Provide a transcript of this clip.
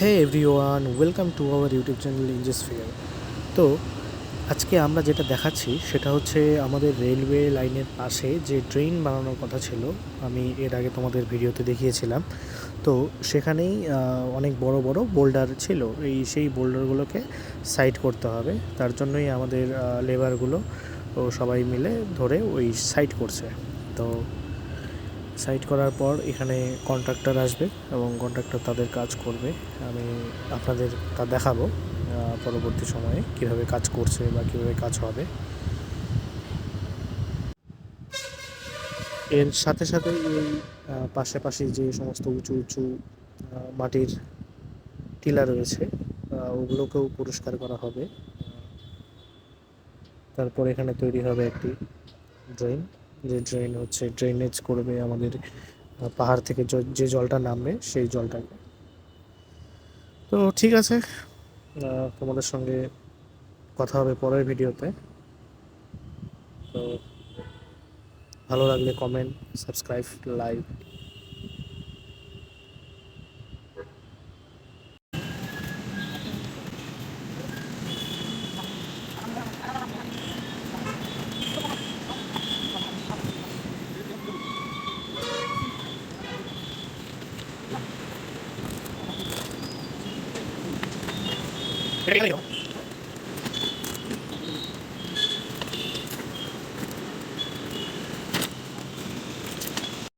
Hey everyone, welcome to our YouTube channel ইঞ্জেস ফিয়ার। তো আজকে আমরা যেটা দেখাচ্ছি সেটা হচ্ছে আমাদের রেলওয়ে লাইনের পাশে যে ড্রেন বানানোর কথা ছিল। আমি এর আগে তোমাদের ভিডিওতে দেখিয়েছিলাম। তো সেখানেই অনেক বড় বড় বোল্ডার ছিল। সেই বোল্ডারগুলোকে সাইড করতে হবে। তার জন্যই আমাদের লেবারগুলো সবাই মিলে ধরে ওই সাইড করছে। তো সাইট করার পর এখানে কন্ট্রাক্টর আসবে এবং কন্ট্রাক্টর তাদের কাজ করবে। আমি আপনাদের তা দেখাবো পরবর্তী সময়ে কীভাবে কাজ করছে বা কীভাবে কাজ হবে। এর সাথে সাথে এই পাশাপাশি যে সমস্ত উঁচু উঁচু মাটির টিলা রয়েছে ওগুলোকেও পরিষ্কার করা হবে। তারপর এখানে তৈরি হবে একটি ড্রেন, যে ড্রেন হচ্ছে ড্রেনেজ করবে আমাদের পাহাড় থেকে যে জলটা নামবে সেই জলটাকে। তো ঠিক আছে, তোমাদের সঙ্গে কথা হবে পরের ভিডিওতে। তো ভালো লাগলে কমেন্ট, সাবস্ক্রাইব, লাইক। এটা